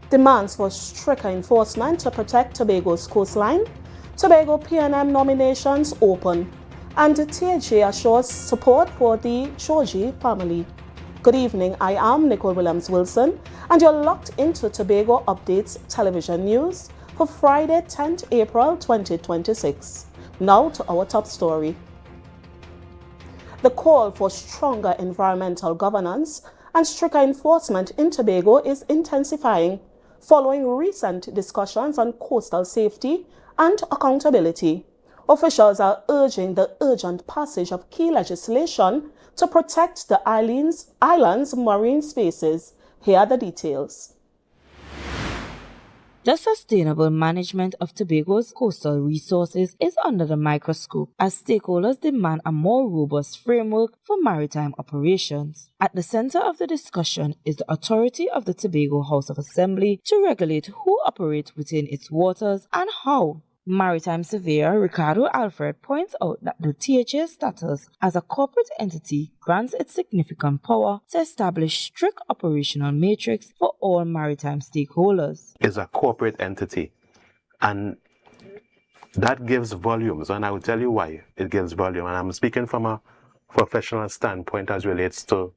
Demands for stricter enforcement to protect Tobago's coastline. Tobago PNM nominations open. And THA assures support for the Jogie family. Good evening, I am Nicole Williams-Wilson, and you're locked into Tobago Updates Television News for Friday, 10th April 2026. Now to our top story. The call for stronger environmental governance and stricter enforcement in Tobago is intensifying following recent discussions on coastal safety and accountability. Officials are urging the urgent passage of key legislation to protect the island's marine spaces. Here are the details. The sustainable management of Tobago's coastal resources is under the microscope as stakeholders demand a more robust framework for maritime operations. At the center of the discussion is the authority of the Tobago House of Assembly to regulate who operates within its waters and how. Maritime Surveyor Ricardo Alfred points out that the THA status as a corporate entity grants it significant power to establish strict operational matrix for all maritime stakeholders. It's a corporate entity, and that gives volumes, and I will tell you why it gives volume. And I'm speaking from a professional standpoint as relates to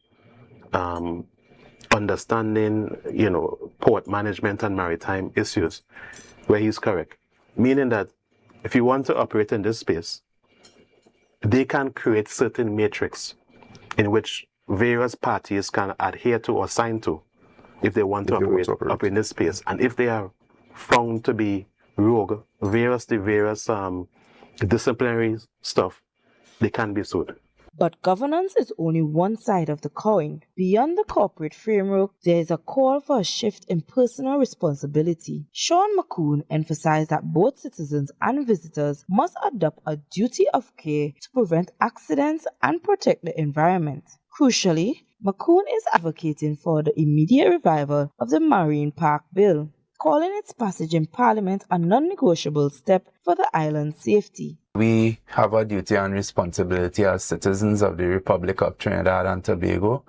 understanding, port management and maritime issues, where he's correct. Meaning that if you want to operate in this space, they can create certain matrix in which various parties can adhere to or sign to if they want to operate in this space. And if they are found to be rogue, various disciplinary stuff, they can be sued. But governance is only one side of the coin. Beyond the corporate framework, there is a call for a shift in personal responsibility. Sean McCoon emphasized that both citizens and visitors must adopt a duty of care to prevent accidents and protect the environment. Crucially, McCoon is advocating for the immediate revival of the Marine Park Bill, calling its passage in Parliament a non-negotiable step for the island's safety. We have a duty and responsibility as citizens of the Republic of Trinidad and Tobago,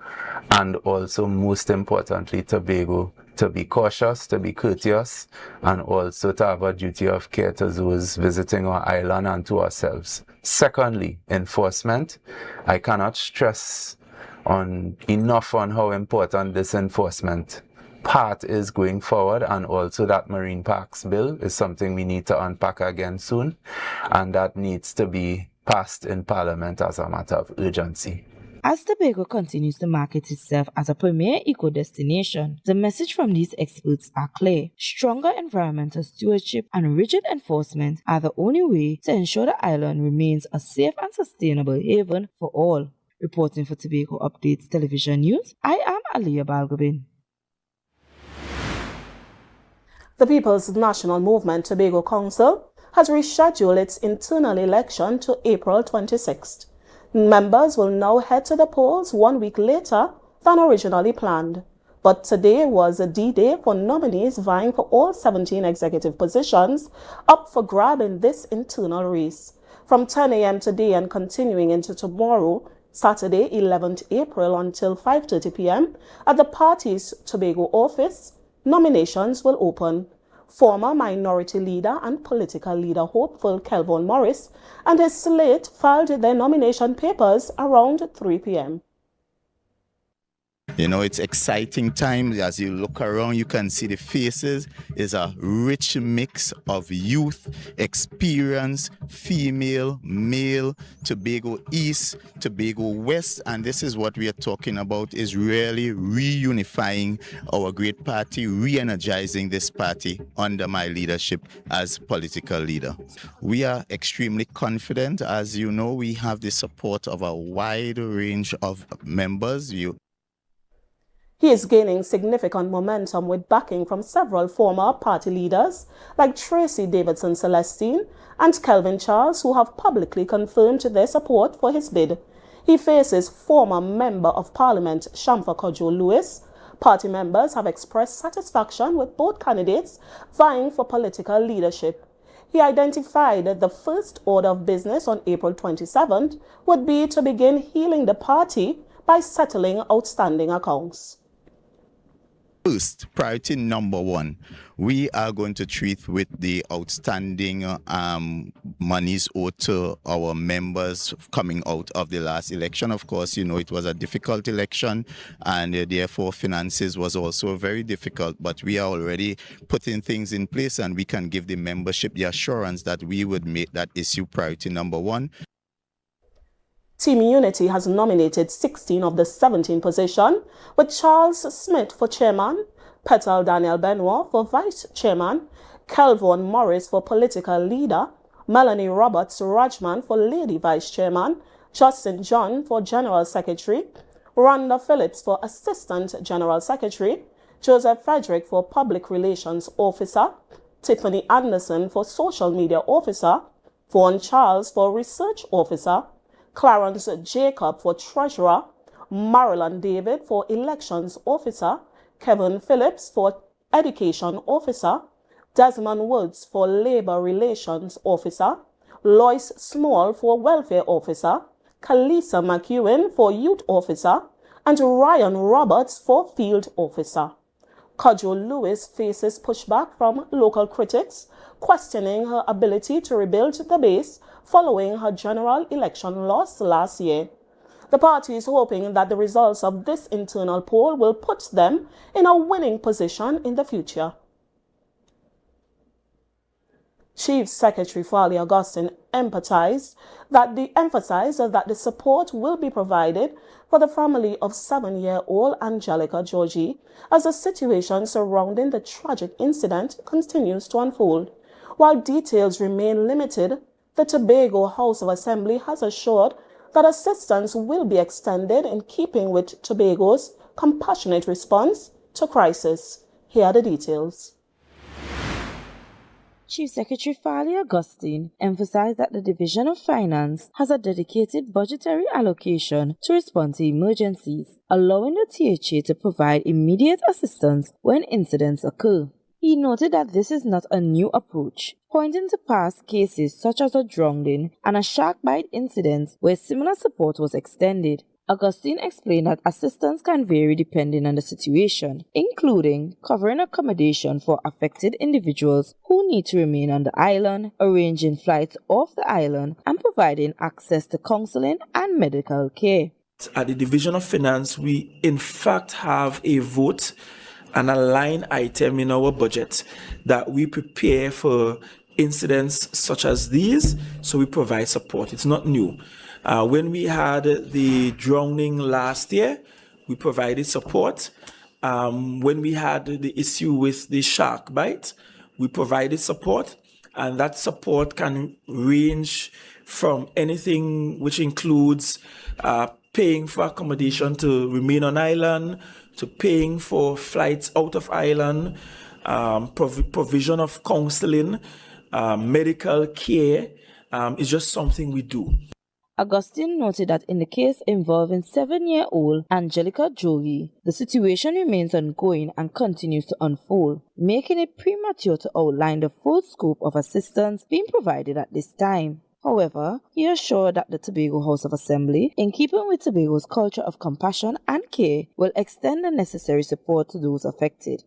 and also most importantly Tobago, to be cautious, to be courteous, and also to have a duty of care to those visiting our island and to ourselves. Secondly, enforcement. I cannot stress enough on how important this enforcement part is going forward, and also that Marine Parks Bill is something we need to unpack again soon, and that needs to be passed in Parliament as a matter of urgency. As Tobago continues to market itself as a premier eco-destination, the message from these experts are clear. Stronger environmental stewardship and rigid enforcement are the only way to ensure the island remains a safe and sustainable haven for all. Reporting for Tobago Updates Television News, I am AMPLIA Balgobin. The People's National Movement Tobago Council has rescheduled its internal election to April 26th. Members will now head to the polls 1 week later than originally planned. But today was a D-Day for nominees vying for all 17 executive positions up for grab in this internal race. From 10 a.m. today and continuing into tomorrow, Saturday, 11th April until 5:30 p.m. at the party's Tobago office, nominations will open. Former minority leader and political leader hopeful Kelvin Morris and his slate filed their nomination papers around 3 p.m. It's exciting time. As you look around, you can see the faces. It's a rich mix of youth, experience, female, male, Tobago East, Tobago West. And this is what we are talking about, is really reunifying our great party, re-energizing this party under my leadership as political leader. We are extremely confident. As you know, we have the support of a wide range of members. He is gaining significant momentum with backing from several former party leaders like Tracy Davidson Celestine and Kelvin Charles, who have publicly confirmed their support for his bid. He faces former Member of Parliament Shamfa Kojo Lewis. Party members have expressed satisfaction with both candidates vying for political leadership. He identified that the first order of business on April 27th would be to begin healing the party by settling outstanding accounts. First, priority number one, we are going to treat with the outstanding monies owed to our members coming out of the last election. Of course, you know, it was a difficult election and therefore finances was also very difficult, but we are already putting things in place and we can give the membership the assurance that we would make that issue priority number one. Team Unity has nominated 16 of the 17 positions, with Charles Smith for chairman, Petal Daniel Benoit for vice chairman, Kelvin Morris for political leader, Melanie Roberts Rajman for lady vice chairman, Justin John for general secretary, Rhonda Phillips for assistant general secretary, Joseph Frederick for public relations officer, Tiffany Anderson for social media officer, Vaughan Charles for research officer, Clarence Jacob for treasurer, Marilyn David for elections officer, Kevin Phillips for education officer, Desmond Woods for labor relations officer, Lois Small for welfare officer, Kalisa McEwen for youth officer, and Ryan Roberts for field officer. Kajol Lewis faces pushback from local critics, questioning her ability to rebuild the base following her general election loss last year. The party is hoping that the results of this internal poll will put them in a winning position in the future. Chief Secretary Farley Augustine emphasized that the support will be provided for the family of 7-year-old Angelica Jogie as the situation surrounding the tragic incident continues to unfold. While details remain limited, the Tobago House of Assembly has assured that assistance will be extended in keeping with Tobago's compassionate response to crisis. Here are the details. Chief Secretary Farley Augustine emphasized that the Division of Finance has a dedicated budgetary allocation to respond to emergencies, allowing the THA to provide immediate assistance when incidents occur. He noted that this is not a new approach, pointing to past cases such as a drowning and a shark bite incident where similar support was extended. Augustine explained that assistance can vary depending on the situation, including covering accommodation for affected individuals who need to remain on the island, arranging flights off the island, and providing access to counseling and medical care. At the Division of Finance, we in fact have a vote and a line item in our budget that we prepare for incidents such as these, so we provide support. It's not new. When we had the drowning last year, we provided support. When we had the issue with the shark bite, we provided support, and that support can range from anything which includes paying for accommodation to remain on island, to paying for flights out of island, provision of counseling, medical care is just something we do. Augustine noted that in the case involving 7-year-old Angelica Jogie, the situation remains ongoing and continues to unfold, making it premature to outline the full scope of assistance being provided at this time. However, he assured that the Tobago House of Assembly, in keeping with Tobago's culture of compassion and care, will extend the necessary support to those affected.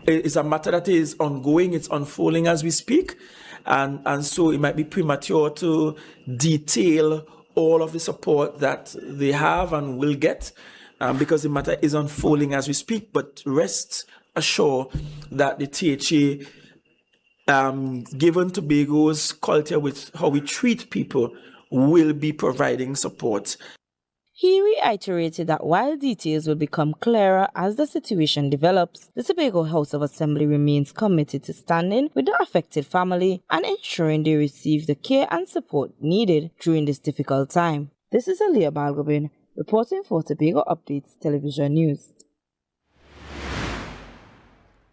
It's a matter that is ongoing, it's unfolding as we speak, and so it might be premature to detail all of the support that they have and will get, because the matter is unfolding as we speak. But rest assured that the THA, given Tobago's culture with how we treat people, will be providing support. He reiterated that while details will become clearer as the situation develops, the Tobago House of Assembly remains committed to standing with the affected family and ensuring they receive the care and support needed during this difficult time. This is Aliyah Balgobin, reporting for Tobago Updates Television News.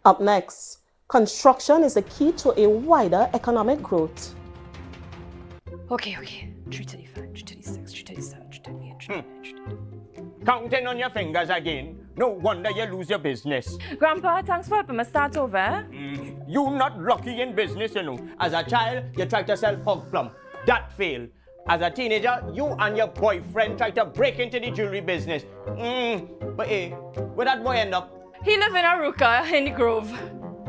Up next, construction is the key to a wider economic growth. Okay. 335, 336, 337, 338, 339. Counting on your fingers again. No wonder you lose your business. Grandpa, thanks for helping me start over. You not lucky in business, you know. As a child, you tried to sell hog plum. That failed. As a teenager, you and your boyfriend tried to break into the jewelry business. But hey, where that boy end up? He live in Aruka in the Grove.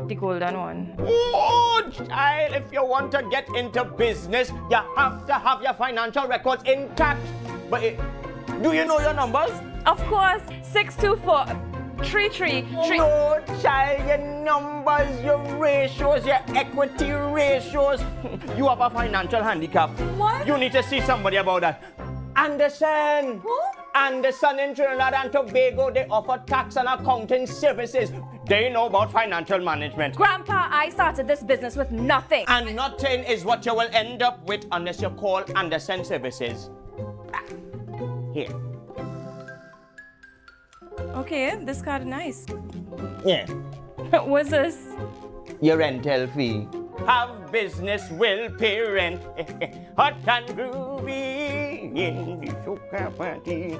The golden one. Oh, child, if you want to get into business, you have to have your financial records intact. But do you know your numbers? Of course, 62433. No, child, your numbers, your ratios, your equity ratios. You have a financial handicap. What? You need to see somebody about that. Anderson. Who? Anderson in Trinidad and Tobago, they offer tax and accounting services. They know about financial management. Grandpa, I started this business with nothing. And nothing is what you will end up with unless you call Anderson Services. Here. Okay, this card is nice. Yeah. What's this? Your rental fee. Have business will pay rent. Hot and groovy in the sugar party.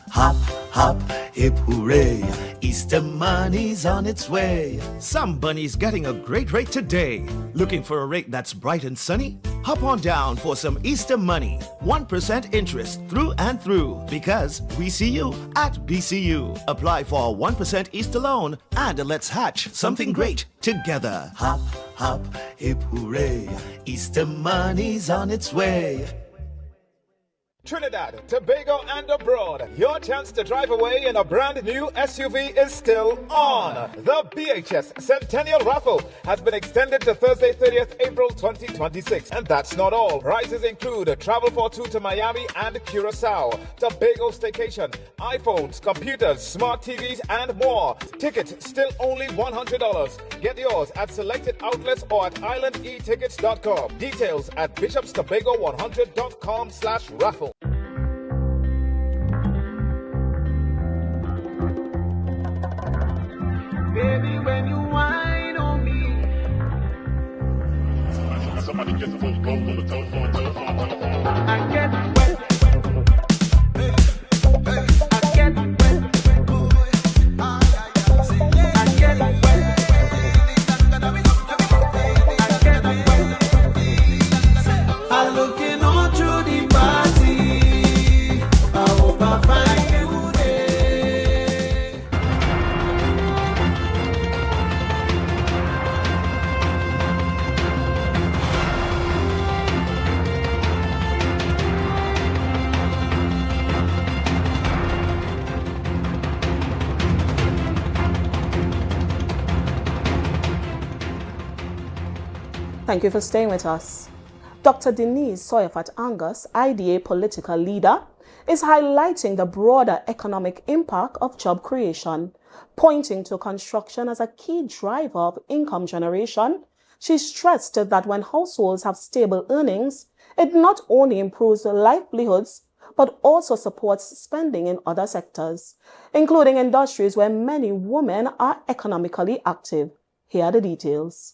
Hop, hop, hip hooray, Easter money's on its way. Some bunnies getting a great rate today. Looking for a rate that's bright and sunny? Hop on down for some Easter money. 1% interest through and through, because we see you at BCU. Apply for a 1% Easter loan and let's hatch something great together. Hop, hop, hip hooray, Easter money's on its way. Trinidad, Tobago and abroad, your chance to drive away in a brand new SUV is still on. The BHS Centennial Raffle has been extended to Thursday 30th April 2026. And that's not all. Prizes include travel for two to Miami and Curacao, Tobago staycation, iPhones, computers, smart TVs and more. Tickets still only $100. Get yours at selected outlets or at islandetickets.com. Details at bishopstobago100.com/raffle. Baby, when you whine on me. Somebody get the phone, on the telephone. I get wet. I get wet. I get wet. I'm looking all through the party. I hope I find you there. Thank you for staying with us. Dr. Denise Soyafat-Angus, IDA political leader, is highlighting the broader economic impact of job creation, pointing to construction as a key driver of income generation. She stressed that when households have stable earnings, it not only improves livelihoods, but also supports spending in other sectors, including industries where many women are economically active. Here are the details.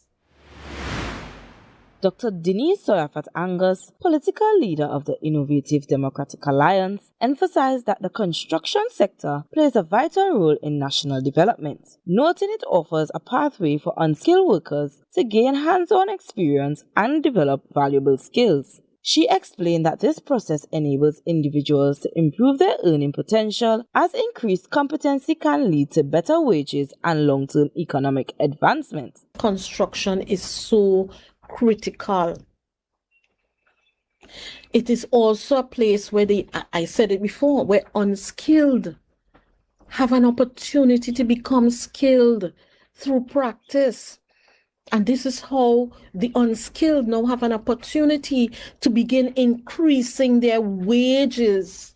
Dr. Denise Soyafat-Angus, political leader of the Innovative Democratic Alliance, emphasized that the construction sector plays a vital role in national development, noting it offers a pathway for unskilled workers to gain hands-on experience and develop valuable skills. She explained that this process enables individuals to improve their earning potential, as increased competency can lead to better wages and long-term economic advancement. Construction is so critical. It is also a place where I said it before, where unskilled have an opportunity to become skilled through practice. And this is how the unskilled now have an opportunity to begin increasing their wages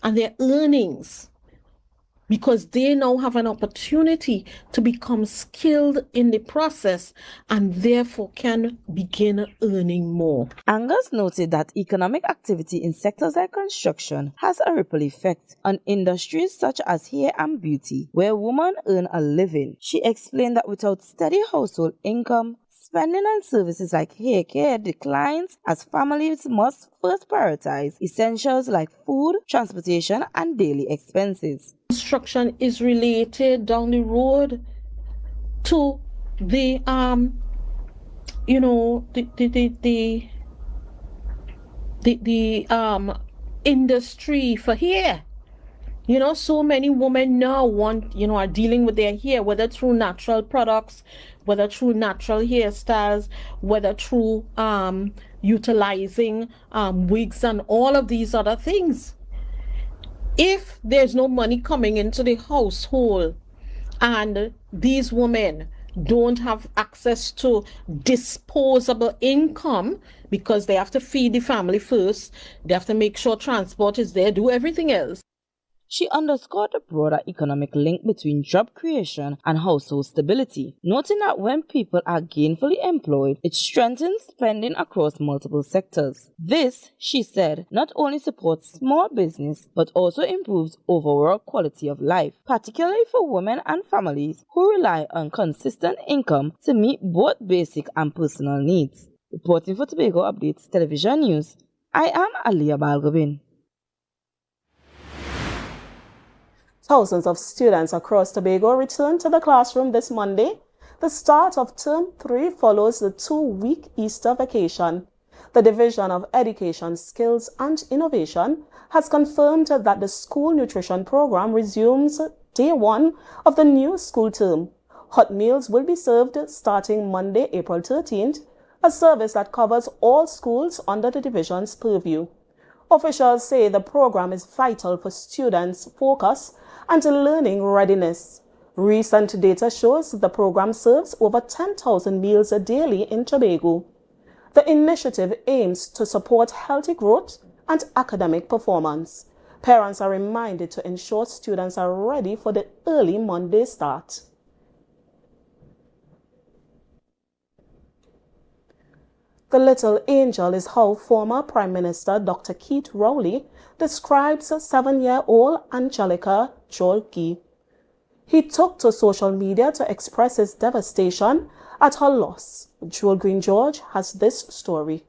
and their earnings, because they now have an opportunity to become skilled in the process and therefore can begin earning more. Angus noted that economic activity in sectors like construction has a ripple effect on industries such as hair and beauty, where women earn a living. She explained that without steady household income, spending on services like hair care declines, as families must first prioritize essentials like food, transportation, and daily expenses. Construction is related down the road to the the industry for hair. So many women now are dealing with their hair, whether through natural products, whether through natural hairstyles, whether through utilizing wigs and all of these other things. If there's no money coming into the household and these women don't have access to disposable income because they have to feed the family first, they have to make sure transport is there, do everything else. She underscored the broader economic link between job creation and household stability, noting that when people are gainfully employed, it strengthens spending across multiple sectors. This, she said, not only supports small business, but also improves overall quality of life, particularly for women and families who rely on consistent income to meet both basic and personal needs. Reporting for Tobago Updates Television News, I am AMPLIA Balgobin. Thousands of students across Tobago returned to the classroom this Monday. The start of Term 3 follows the 2-week Easter vacation. The Division of Education, Skills and Innovation has confirmed that the school nutrition program resumes day 1 of the new school term. Hot meals will be served starting Monday, April 13th, a service that covers all schools under the division's purview. Officials say the program is vital for students' focus and learning readiness. Recent data shows the program serves over 10,000 meals daily in Tobago. The initiative aims to support healthy growth and academic performance. Parents are reminded to ensure students are ready for the early Monday start. The little angel is how former Prime Minister Dr. Keith Rowley describes 7-year-old Angelica Jogie. He took to social media to express his devastation at her loss. Joel Green George has this story.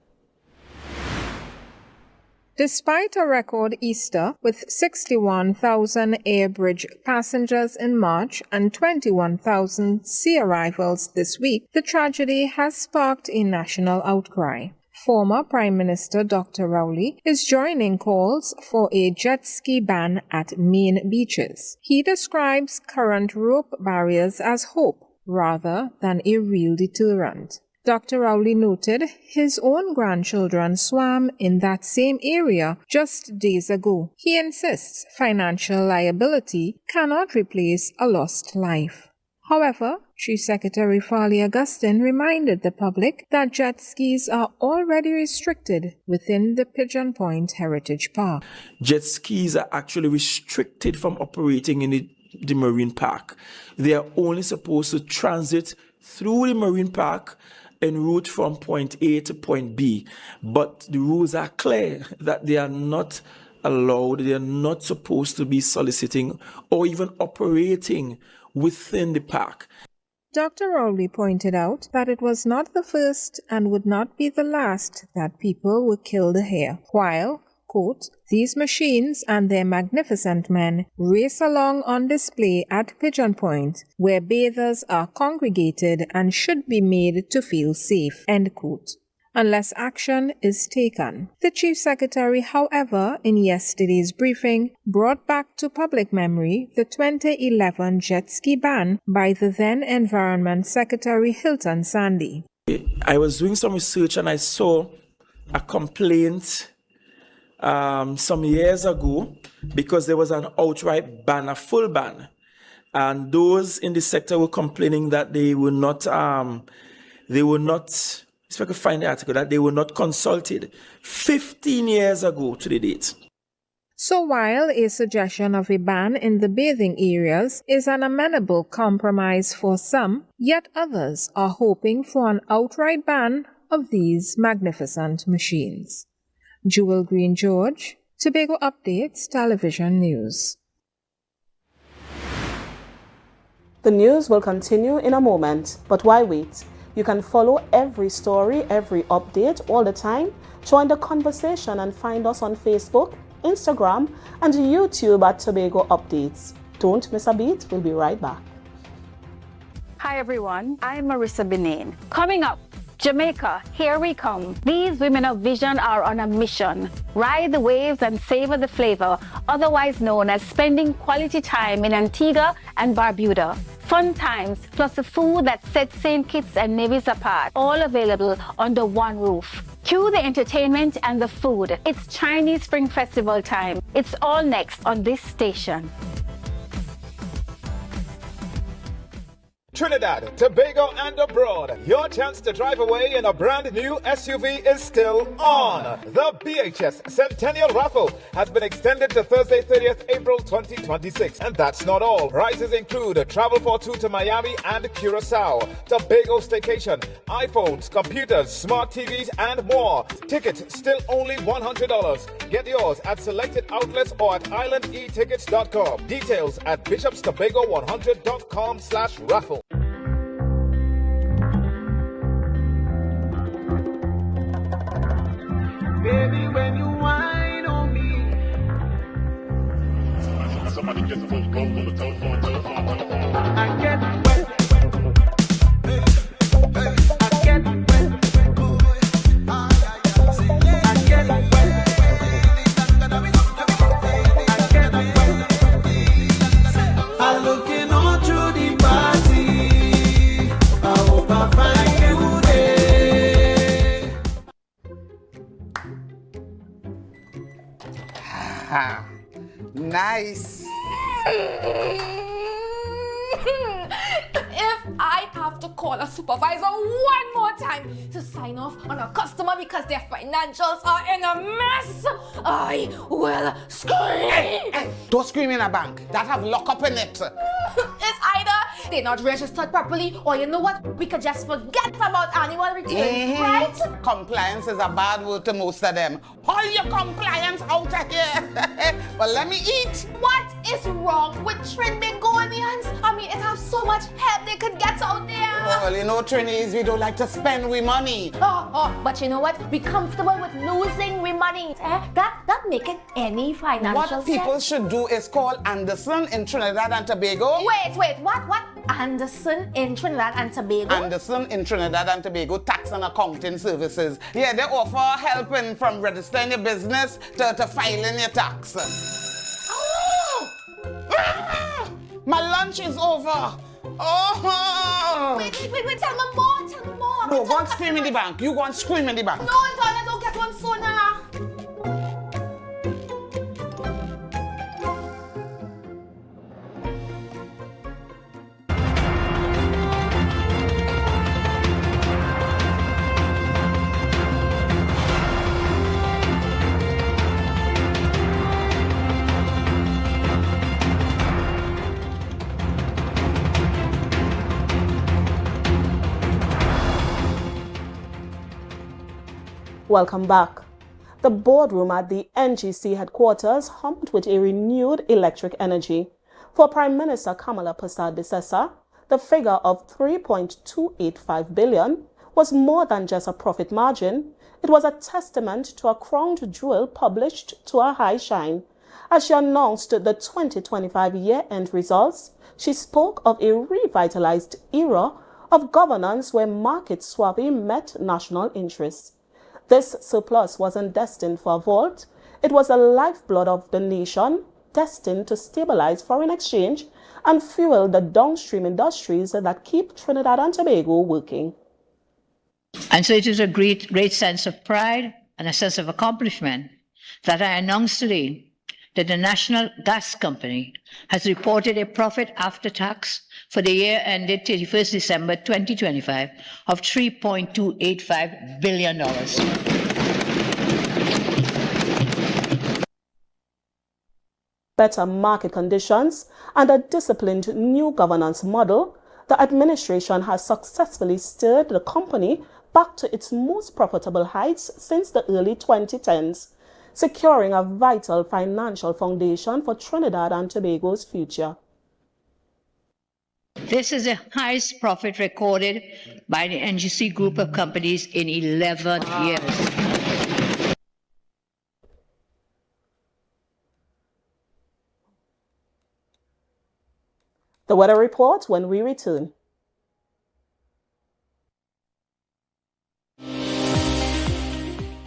Despite a record Easter with 61,000 air bridge passengers in March and 21,000 sea arrivals this week, the tragedy has sparked a national outcry. Former Prime Minister Dr. Rowley is joining calls for a jet ski ban at main beaches. He describes current rope barriers as hope rather than a real deterrent. Dr. Rowley noted his own grandchildren swam in that same area just days ago. He insists financial liability cannot replace a lost life. However, Chief Secretary Farley Augustine reminded the public that jet skis are already restricted within the Pigeon Point Heritage Park. Jet skis are actually restricted from operating in the marine park. They are only supposed to transit through the marine park en route from point A to point B. But the rules are clear that they are not allowed, they are not supposed to be soliciting or even operating within the park. Dr. Rowley pointed out that it was not the first and would not be the last that people were killed here, while, quote, these machines and their magnificent men race along on display at Pigeon Point, where bathers are congregated and should be made to feel safe, end quote, unless action is taken. The Chief Secretary, however, in yesterday's briefing, brought back to public memory the 2011 jet ski ban by the then Environment Secretary Hilton Sandy. I was doing some research and I saw a complaint some years ago because there was an outright ban, a full ban. And those in the sector were complaining that they were not, if I could find the article, that they were not consulted 15 years ago to the date. So while a suggestion of a ban in the bathing areas is an amenable compromise for some, yet others are hoping for an outright ban of these magnificent machines. Joel Green George, Tobago Updates Television News. The news will continue in a moment, but why wait? You can follow every story, every update all the time. Join the conversation and find us on Facebook, Instagram, and YouTube at Tobago Updates. Don't miss a beat. We'll be right back. Hi everyone, I'm Marissa Benin. Coming up, Jamaica, here we come. These women of vision are on a mission. Ride the waves and savor the flavor, otherwise known as spending quality time in Antigua and Barbuda. Fun times, plus the food that sets St. Kitts and Nevis apart, all available under one roof. Cue the entertainment and the food. It's Chinese Spring Festival time. It's all next on this station. Trinidad, Tobago, and abroad. Your chance to drive away in a brand new SUV is still on. The BHS Centennial Raffle has been extended to Thursday, 30th April 2026. And that's not all. Prizes include travel for two to Miami and Curacao, Tobago staycation, iPhones, computers, smart TVs, and more. Tickets still only $100. Get yours at selected outlets or at islandetickets.com. Details at bishopstobago100.com/raffle. Baby, when you whine on me. Somebody get the phone, on the telephone. I get wet. I get wet. I'm looking all through the party. I hope I find you there. Nice. If I have to call a supervisor one more time to sign off on a customer because their financials are in a mess, I will scream. Hey, don't scream in a bank. That have lockup in it. It's either they're not registered properly, or you know what? We could just forget about annual returns, right? Compliance is a bad word to most of them. Haul your compliance out of here. But let me eat. What is wrong with Trinbagonians? I mean, it has so much help they could get out there. Well, you know, Trinis, we don't like to spend we money. But you know what? Be comfortable with losing we money. That make it any financial What people should do is call Anderson in Trinidad and Tobago. Wait, what? Anderson in Trinidad and Tobago? Anderson in Trinidad and Tobago Tax and Accounting Services. Yeah, they offer helping from registering your business to filing your tax. Oh! My lunch is over. Oh! Wait, tell me more. No, go and scream in the bank. You go and scream in the bank. No, Antoine, don't get one sooner. Welcome back. The boardroom at the NGC headquarters hummed with a renewed electric energy. For Prime Minister Kamala Persad-Bissessar, the figure of $3.285 billion was more than just a profit margin. It was a testament to a crown jewel published to a high shine. As she announced the 2025 year-end results, she spoke of a revitalized era of governance where market suave met national interests. This surplus wasn't destined for a vault. It was the lifeblood of the nation, destined to stabilize foreign exchange and fuel the downstream industries that keep Trinidad and Tobago working. And so it is a great sense of pride and a sense of accomplishment that I announce today that the National Gas Company has reported a profit after tax for the year ended 31st December 2025 of $3.285 billion. Better market conditions and a disciplined new governance model, the administration has successfully steered the company back to its most profitable heights since the early 2010s, securing a vital financial foundation for Trinidad and Tobago's future. This is the highest profit recorded by the NGC group of companies in 11 years. The weather report when we return.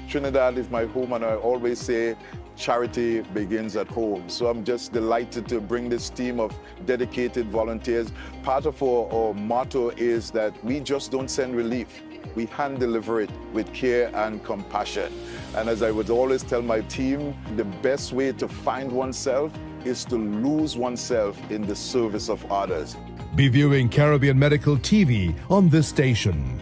Trinidad is my home, and I always say charity begins at home. So I'm just delighted to bring this team of dedicated volunteers. Part of our motto is that we just don't send relief. We hand deliver it with care and compassion. And as I would always tell my team, the best way to find oneself is to lose oneself in the service of others. Be viewing Caribbean Medical TV on this station.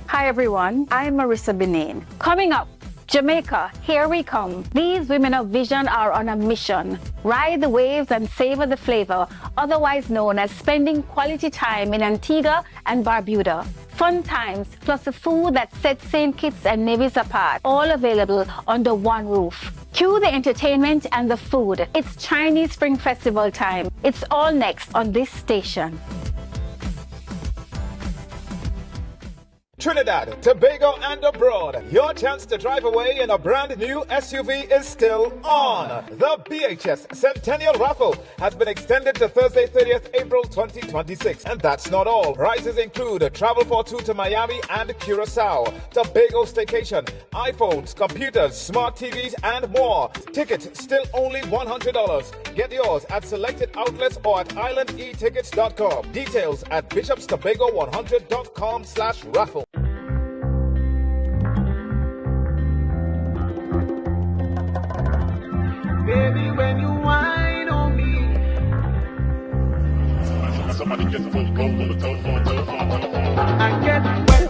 Hi everyone, I'm Marissa Benin. Coming up, Jamaica, here we come. These women of vision are on a mission. Ride the waves and savor the flavor, otherwise known as spending quality time in Antigua and Barbuda. Fun times, plus the food that sets St. Kitts and Nevis apart, all available under one roof. Cue the entertainment and the food. It's Chinese Spring Festival time. It's all next on this station. Trinidad, Tobago, and abroad, your chance to drive away in a brand new SUV is still on. The BHS Centennial Raffle has been extended to Thursday, 30th April 2026. And that's not all. Prizes include travel for two to Miami and Curacao, Tobago staycation, iPhones, computers, smart TVs, and more. Tickets still only $100. Get yours at selected outlets or at islandetickets.com. Details at bishopstobago100.com/raffle. Baby, when you whine on me, somebody get the phone, go on the telephone. I get wet.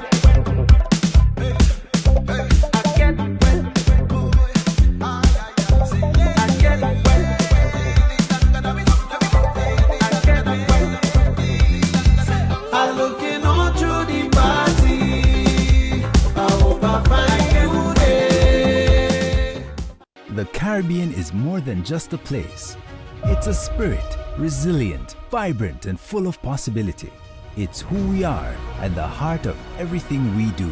I'm looking all through the party. I hope I find you there. The Caribbean is more than just a place. It's a spirit, resilient, vibrant, and full of possibility. It's who we are and the heart of everything we do.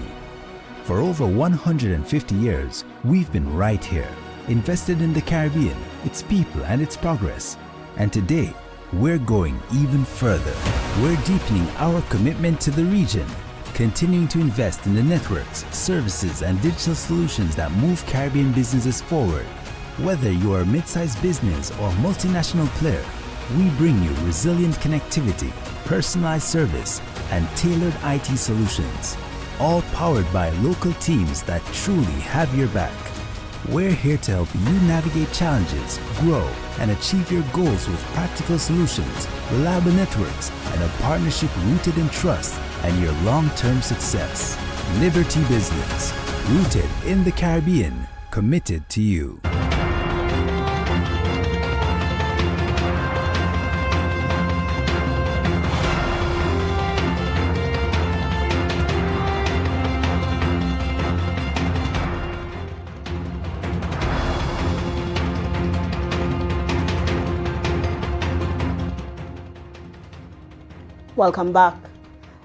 For over 150 years, we've been right here, invested in the Caribbean, its people, and its progress. And today, we're going even further. We're deepening our commitment to the region, continuing to invest in the networks, services, and digital solutions that move Caribbean businesses forward. Whether you are a mid-sized business or multinational player, we bring you resilient connectivity, personalized service, and tailored IT solutions, all powered by local teams that truly have your back. We're here to help you navigate challenges, grow, and achieve your goals with practical solutions, reliable networks, and a partnership rooted in trust and your long-term success. Liberty Business, rooted in the Caribbean, committed to you. Welcome back.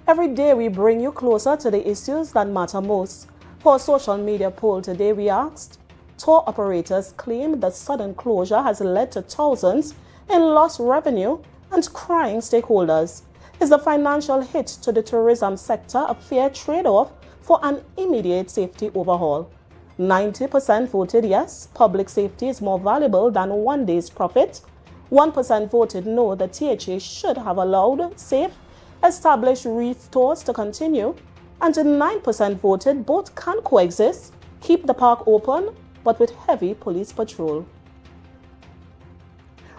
Every day we bring you closer to the issues that matter most. For a social media poll today, we asked, tour operators claim that sudden closure has led to thousands in lost revenue and crying stakeholders. Is the financial hit to the tourism sector a fair trade-off for an immediate safety overhaul? 90% voted yes, public safety is more valuable than one day's profit. 1% voted no, the THA should have allowed safe, established reef tours to continue, and 9% voted both can coexist, keep the park open, but with heavy police patrol.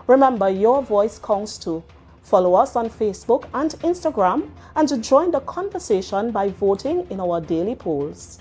Remember, your voice counts too. Follow us on Facebook and Instagram and join the conversation by voting in our daily polls.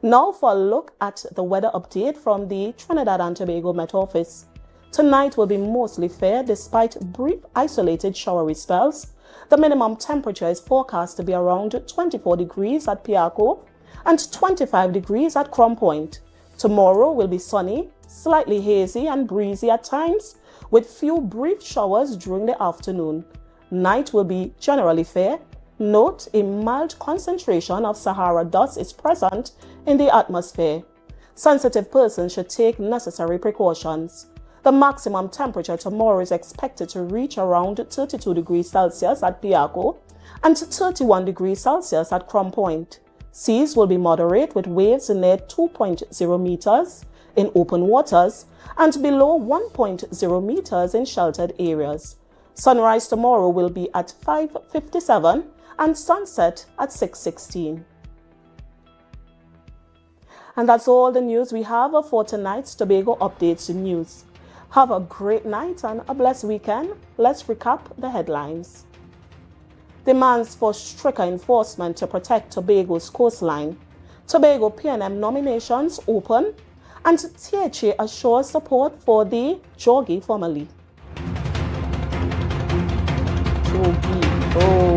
Now for a look at the weather update from the Trinidad and Tobago Met Office. Tonight will be mostly fair despite brief isolated showery spells. The minimum temperature is forecast to be around 24 degrees at Piarco and 25 degrees at Crom Point. Tomorrow will be sunny, slightly hazy and breezy at times, with few brief showers during the afternoon. Night will be generally fair. Note, a mild concentration of Sahara dust is present in the atmosphere. Sensitive persons should take necessary precautions. The maximum temperature tomorrow is expected to reach around 32 degrees Celsius at Piarco and 31 degrees Celsius at Crom Point. Seas will be moderate with waves near 2.0 meters in open waters and below 1.0 meters in sheltered areas. Sunrise tomorrow will be at 5:57 and sunset at 6:16. And that's all the news we have for tonight's Tobago Updates News. Have a great night and a blessed weekend. Let's recap the headlines. Demands for stricter enforcement to protect Tobago's coastline. Tobago PNM nominations open, and THA assures support for the Jogie family. Jogie. Oh.